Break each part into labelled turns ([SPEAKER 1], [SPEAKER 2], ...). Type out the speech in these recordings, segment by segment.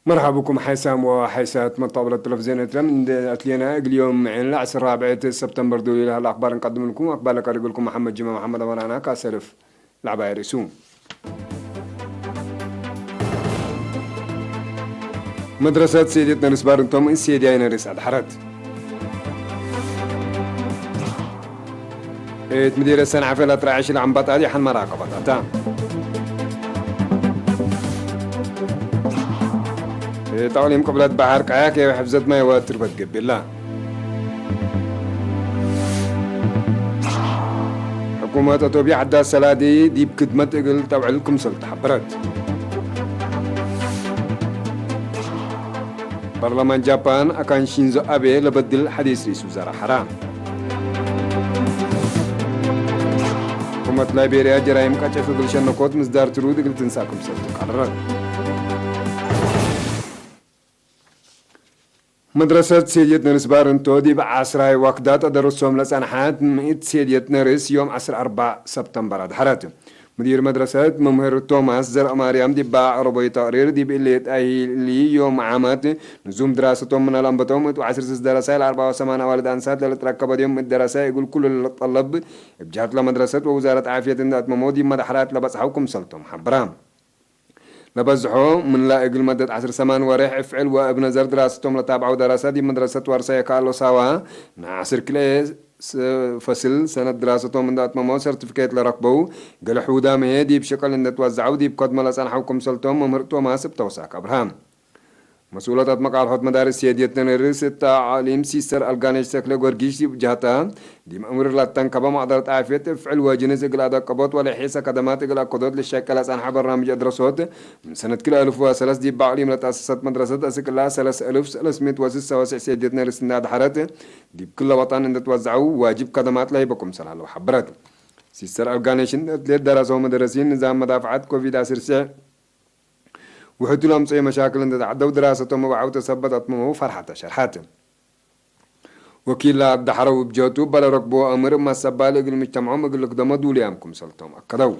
[SPEAKER 1] مرحبا بكم حسام وحيسات من طاولة التلفزيون من أتلينا اليوم معنا العصر الرابع سبتمبر دولي الأخبار نقدم لكم أقبال أقول لكم محمد جمال محمد أمرانا كاسلف العباية رسوم مدرسة سيدتنا نسبار انتم سيدي أين رسعد حرد مدير السنة عفلة رعيش العنبات هذه حن مراقبة تام تعليم قبلات بحر كعاك وحفظت ما يواتر بتقبل الله حكومة أتوبيا حدا السلادي دي بكدمة تقل توعلكم سلطة حبرت برلمان جابان أكان شينزو أبي لبدل حديث رئيس وزراء حرام حكومة ليبيريا جرائم كاتشف قلشان نقوط مصدار ترود قل تنساكم سلطة قررت مدرسة سيدية نرس بارنتو دي بعصراي وقدات درسهم لسنحات مئة سيدية نرس يوم 4 سبتمبر حرات مدير مدرسة ممهر توماس زرع مريم دي باع ربوي تقرير دي بقليت أهلي يوم عامات نزوم دراستهم من الأنبطهم وعسر سيس دراسة 4 والد أنسات للتركب يوم الدراسة يقول كل الطلب بجهة لمدرسة ووزارة عافية مودي مدحرات لبس حوكم سلطهم حبرام لبزحو من لا إقل مدة 10 سمان وريح افعل وابن زر دراستهم لتابعوا دراسة دي مدرسة ورسية كارلو ساوا نعصر كلي فصل سنة دراستهم من دات ممو سيرتيفيكيت لركبو قال حودا مهدي بشكل ان توزعوا دي بقدم لسان حوكم سلطهم ممرتو ما سبتوساك أبراهام مسؤولة مقال حد مدارس سيادية نرس التعليم سيستر الغانيش سكلة غورجيش جهتا دي مأمور لاتن كبا مقدرة عافية فعل وجنس إقل أدا قبوت ولا حيسة قدمات إقل أقدوت للشكل أسان حبر رامج أدرسوت من سنة كلا 1003 دي بعليم لتأسست مدرسة أسك الله 3306 سيادية نرس ناد حرات دي بكل وطن إن توزعوا واجب قدمات لا يبقم سنة وحبرات سيستر الغانيش درسوا مدرسين نظام مدافعات كوفيد 19 وحدوا لهم صي مشاكل ان تعدوا دراستهم وبعوا تثبتت مو فرحة شرحات وكيل عبد حرو بجوتو بلا ركبوا امر ما سبالغ المجتمع ما قال قدام دوليامكم سلطهم اكدوا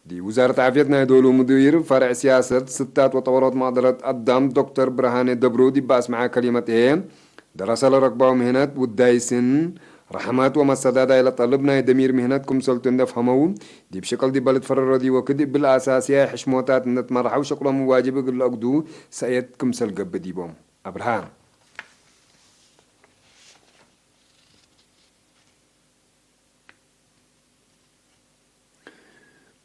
[SPEAKER 1] دي وزارة عافيتنا دولو مدير فرع سياسة ستات وطورات معضلات قدام دكتور برهان دبرو دي باس مع كلمة ايه دراسة لركبوا مهنات والدايسن رحمات ومسداد إلى طلبنا دمير مهنتكم سلطن دفهمون دي بشكل دي بلد فرر دي وكدي بالأساسية حشموتات نتمرحوا وشكلهم واجب يقول أقدو سيدكم سلقب دي بوم أبرهان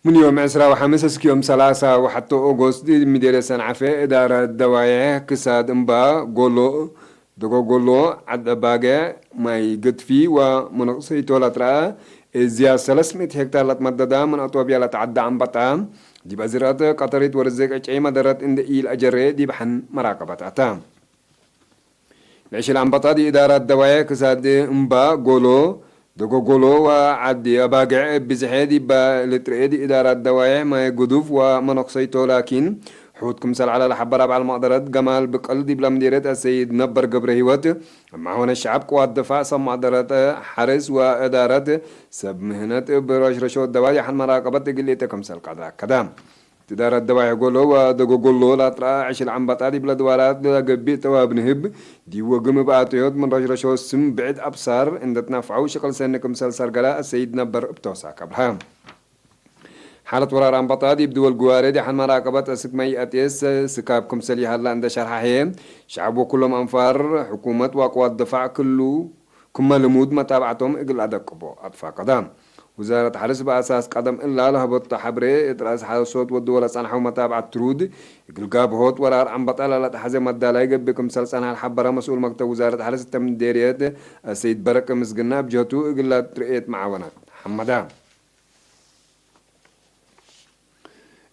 [SPEAKER 1] من يوم 15 يوم 3 وحتى أغسطس دي مدير سنعفة إدارة الدوايع كساد انبا قولو دقوقولو عد باقي ما يقد فيه ومنقصي تولت رأى زيادة 300 هكتار لتمددا من أطوبيا لتعدى عن بطام دي بزرات قطريت ورزيق اجعي مدرات اند إيل أجري دي بحن مراقبة أتام العيش العنبطة دي إدارة الدوايا كساد انبا قولو دقوقولو وعدي باقي بزحيدي بالتريدي إدارة الدوايا ما يقدوف ومنقصي لكن حوتكم سال على الحبر على المقدرات جمال بقلدي بلا مديرة السيد نبر قبر هيوت مع هنا الشعب قوات دفاع سم مقدرات حرس وإدارات سب مهنات برش رشود دواجع حن مراقبة قليتكم سال قدر كدام تدار الدواعي يقولوا ودقوا لا ترى عيش العنبات هذه بلا دوارات لا قبي تواب نهب دي وقم بعطيات من رش رشود سم بعد أبصار إن تنفعوا شكل سنكم سال سرقلا السيد نبر بتوساك أبراهام حالة وراران بطادي بدول الجوارد حن مراقبة سكمي أتيس سكابكم سلي هلا عند شرحه شعبه كلهم أنفار حكومة وقوات دفاع كله كم لمود متابعتهم إقل أدقبو أطفا قدام وزارة حرس بأساس قدم إلا لهبط حبري إدراس حالصوت والدول سنحو متابعة ترود إقل قاب هوت ورار عن بطالة لتحزم الدالاي بكم سلسانها الحبرة مسؤول مكتب وزارة حرس التمديريات السيد بركة مسقنا بجهتو إقل ترئيت معاونات حمدان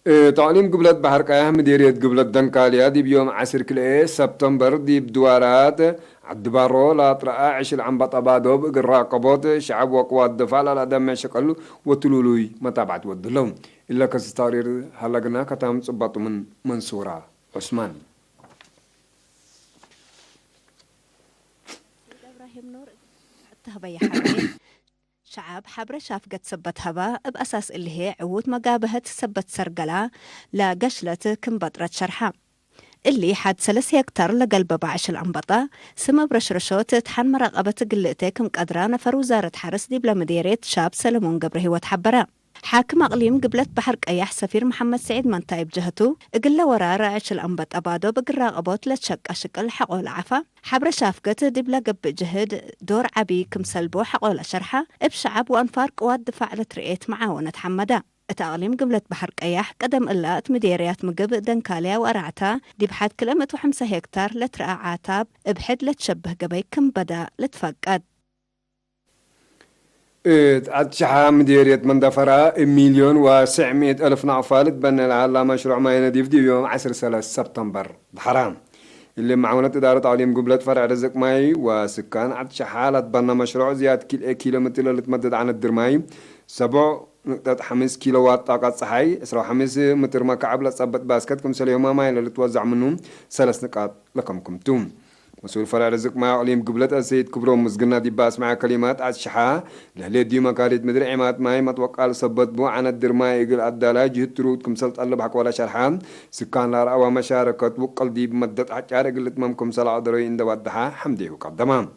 [SPEAKER 1] تعليم قبلة بحر كاية مديرية قبلة دنكاليا دي بيوم 10 سبتمبر دي بدوارات عدبارو لا ترى عيش العنبط أبادوب الراقبات شعب وقوات دفاع لا دم شكل وتلولوي متابعة ودلهم إلا كستارير هلقنا كتام صباط من منصورة عثمان
[SPEAKER 2] إبراهيم نور تهبي حبي شعب حبر شاف قد سبت هبا بأساس اللي هي عود مقابهة سبت سرقلا لا قشلة كم بطرة شرحة اللي حد 3 هكتار لقلب بعش الأنبطة سما برشرشوت تحن مراقبة قلقتكم قدران فروزارة حرس دي بلا مديرية شاب سلمون قبره وتحبرا حاكم أقليم قبلت بحر قياح سفير محمد سعيد منطايب جهته قل ورا راعش الأنبط أبادو بقرا أبوت لتشك أشكال حقول عفا حبر شافقت دي بلا قب جهد دور عبي كمسلبو حقول شرحة بشعب وأنفار قوات دفاع لترئيت معاونة حمدا التأقليم قبلت بحر قياح قدم إلا مديريات مقب دنكاليا وأرعتا دي بحد كلمة 5 هكتار لترقى عاتاب بحد لتشبه قبي كم بدا لتفقد
[SPEAKER 1] أتشحى مديرية مندفرة 1,900,000 نعفالت بنا على مشروع ما يناديف دي يوم 10 سبتمبر بحرام اللي معونة إدارة تعليم قبلت فرع رزق ماي وسكان أتشحى بنا مشروع زيادة كيلومتر اللي تمدد عن الدرماي 7.5 كيلووات طاقة صحي 5 متر مكعب لتصبت باسكت كم سليوم ماي اللي توزع منهم 3 نقاط لكم كمتم مسؤول فرع رزق مع عليم قبلت السيد كبرو مسجنا دي باس مع كلمات عالشحا لهلي دي مكاريت مدري عمات ماي متوقع لصبت بو عن الدرماي يقل عدالا جهد ترود كم سلط قلب حق ولا شرحان سكان لار أوا مشاركة وقل دي بمدت عجار قلت ممكم سلع عضري إن دوادها حمدي وقدمان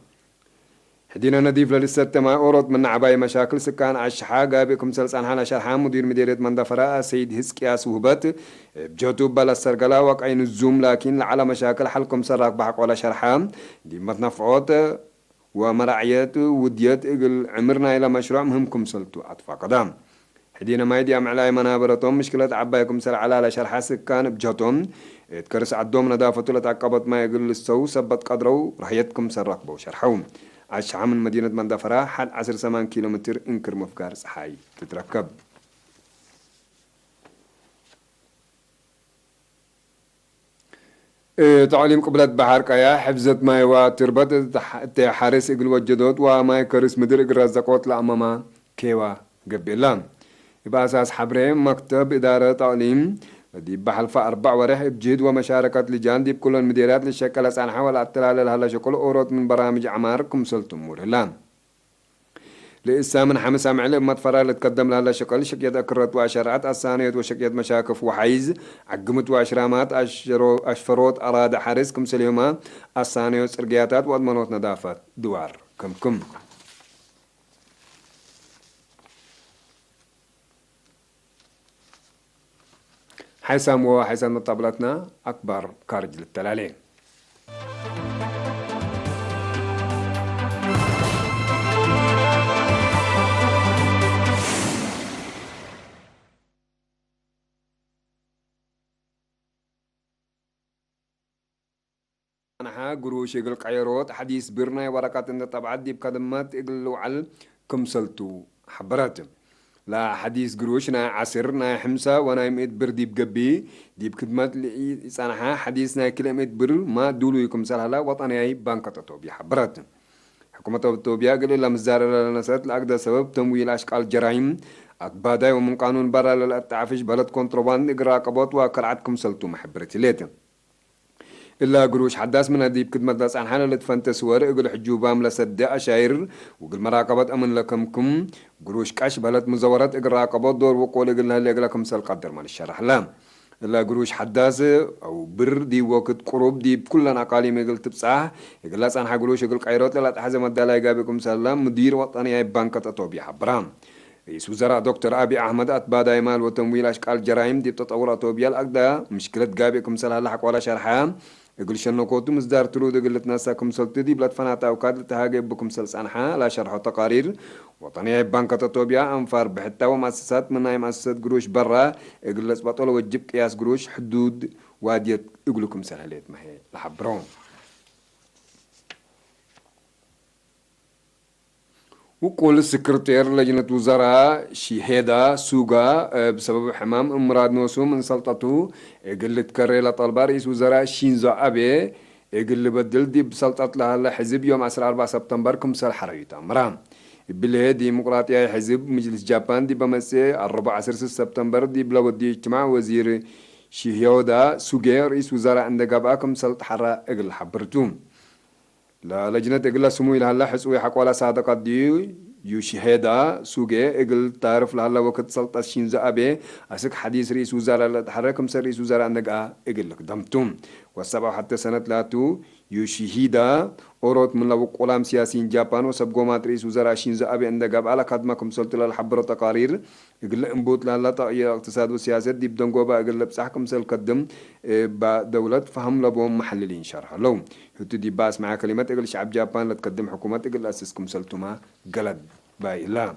[SPEAKER 1] حدينا نضيف للسة ما أورط من عباية مشاكل سكان عالشحا قابكم سلسان حالا شرحان مدير مديرية مندفرة سيد هسكياس وهبت بجوتو بلا السرقلا واقعين الزوم لكن على مشاكل حلكم سراك بحق ولا شرحان دي متنفعات ومراعيات وديات اقل عمرنا إلى مشروع مهمكم سلطو أطفا قدام حدينا ما يدي عملاي منابرتهم مشكلة عبايكم سر على شرحا سكان بجوتهم تكرس عدوم نظافة لتعقبت ما يقل السو سبت قدرو رحيتكم سراك بو شرحوم عشعة من مدينة مندفرة حد 10 كيلومتر انكر مفقار صحاي تتركب تعليم قبلت بحر كايا حفظت ماي وتربط حارس اقل وجدود وماي كرس مدير اقل رزقوت لأماما كيوا قبلان يبقى أساس حبرين مكتب إدارة تعليم دي بحلفة 4 ورح بجهد ومشاركة لجان دي بكل المديرات للشكل أسان حول التلال لهلا شكل أوروت من برامج عماركم سلطم مورهلان لإسا من حمس عمل مدفرة لتقدم لهلا شكل شكيت أكرت وأشرعت الثانية وشكيت مشاكف وحيز عقمت وأشرامات أشفروت أراد حارسكم سليما الثانية سرقياتات وأضمنوت نظافات دوار كم حيسام وحيسام مطابلتنا أكبر كارج للتلالين أنا قروش يقول قيروت حديث برنا ورقات إن طبعات دي بقدمات يقولوا على كمسلتو حبرات لا حديث قروشنا عصرنا حمسة وانا يميت بر ديب قبي ديب كدمات اللي صانحها حديثنا كلمة بر ما دولو يكم سالها وطني اي بانكة توبيا حبرات حكومة توبيا قالوا لها مزارة للنسات لأقدر سبب تمويل أشكال جرائم أكبادا ومن قانون برا للتعافيش بلد كونتروباند إقراء قبوت وكرعتكم سلتو محبرتي ليتم إلا قروش حداس من هديب كدمة داس عن حالة لتفنت سوار يقول حجوبام لسد أشاير وقل مراقبات أمن لكمكم قروش كاش بلد مزورات إقراء قبوت دور وقول يقول لها اللي يقول سل قدر مال الشرح لام إلا قروش حداس أو بر دي وقت قروب دي بكلنا أقاليم يقول تبصاه يقول لها عن قروش يقول قيروت لا تحزم الدالة يقابكم سلام مدير وطني بانكة أطوبي حبرام رئيس وزراء دكتور أبي أحمد أتباع دايمال وتمويل أشكال جرائم دي بتطور أطوبيا الأقدى مشكلة قابكم سلها لحق ولا شرحام يقول شنو كوتو مصدر ترود يقول تناساكم سلطدي بلاد فناتا أوقات لتهاجب بكم سلس أنحاء لا شرح تقارير وطنية بنك توبيا أنفار بحتى ومؤسسات منها مؤسسات قروش برا يقول لس بطل وجب قياس قروش حدود وادية يقول لكم سهلات ما هي لحبرون وكل سكرتير لجنة وزراء شهيدا سوغا بسبب حمام امراض نوسو من سلطته يقول تكرر لطلب رئيس وزراء شينزو أبي يقول بدل دي بسلطة لها حزب يوم 4 سبتمبر كمسال حريتا مرام بالله ديمقراطية حزب مجلس جابان دي بمسي 14 سبتمبر دي بلا ودي اجتماع وزير شيهيودا سوغا رئيس وزراء عند قباكم سلط حرا اقل حبرتوم لا لجنة إقلا سموي لها حسوي حق ولا صادقات دي يشهدا سوغي إقل تعرف لها وقت سلطة شينزو أبي أسك حديث رئيس وزراء تحركم سر رئيس وزراء عندك إقل لك دمتم والسبعة حتى سنة لاتو يوشيهيدا أوروت من لو قلام سياسيين جابان وسبقومات رئيس وزراء شينزو أبي عند قاب على خدمكم سلطة للحبر تقارير يقول انبوت لا تغيير اقتصاد وسياسة دي بدون قوبا يقول بصحكم سل قدم بدولة فهم لبهم محللين شرح لو هتو دي باس مع كلمة يقول شعب جابان لا تقدم حكومات يقول أسسكم سلطما قلد باي لا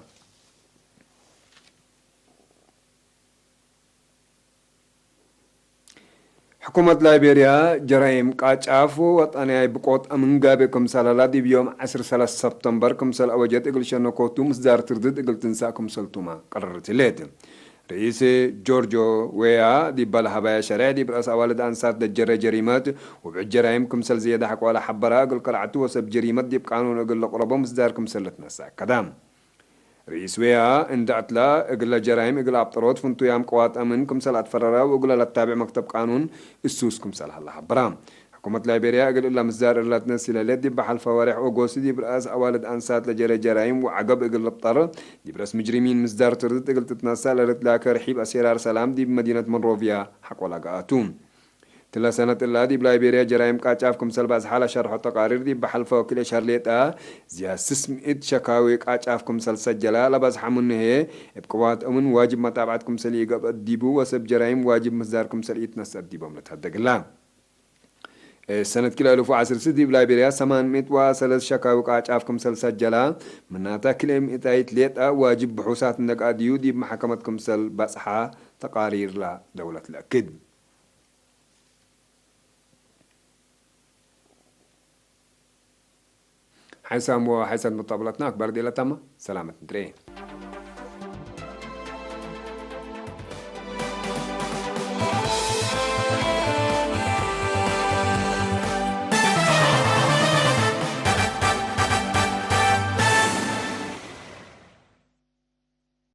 [SPEAKER 1] حكومة ليبيريا جرائم قاچافو وطنياي بقوت امنغابي كمسال لادي بيوم 13 سبتمبر كمسال اوجت اقل شنو كوتو مصدار تردد اقل تنسا كمسال توما قررت ليت رئيس جورجو ويا دي بالهبايا شرع دي براس والد انصار دجر جريمات وبجرائم كمسال زياده حق ولا حبرا اقل قلعتو وسب جريمات دي بقانون اقل قربو مصدار كمسال تنسا كدام رئيس ويا إن دعتلا إقلا جرائم إقلا عبطروت فنتو يام قوات أمن كمسال أتفررا وإقلا لتابع مكتب قانون السوس كمسال هلا برام حكومة ليبيريا إقلا إلا مزدار إلا تنسي لدي بحال فوارح وقوسي دي برأس أوالد أنسات لجري جرائم وعقب إقلا بطر دي برأس مجرمين مزدار تردت إقلا تتنسى لرتلاك رحيب أسيرار سلام دي بمدينة منروفيا حق ولا قاتوم تلا سنة الله دي بلايبيريا جرائم قاچاف كمسل باز حالة شرح تقارير دي بحلفة وكل شهرليتا زيا سسمئت شكاوي قاچاف كمسل سجلا لباز حمون هي بقوات امن واجب متابعة كمسل يقب الديبو وسب جرائم واجب مصدار كمسل يتنسى الديبو ملتهدق الله سنة كلا ألف وعشر سدي بلايبيريا 803 شكاوي قاچاف كمسل سجلا مناتا كلم إتايت ليتا واجب بحوثات النقاديو دي بمحكمة كمسل باسحة تقارير لا دولة الأكد حيث مطابلتنا أكبر دي لتما سلامة درين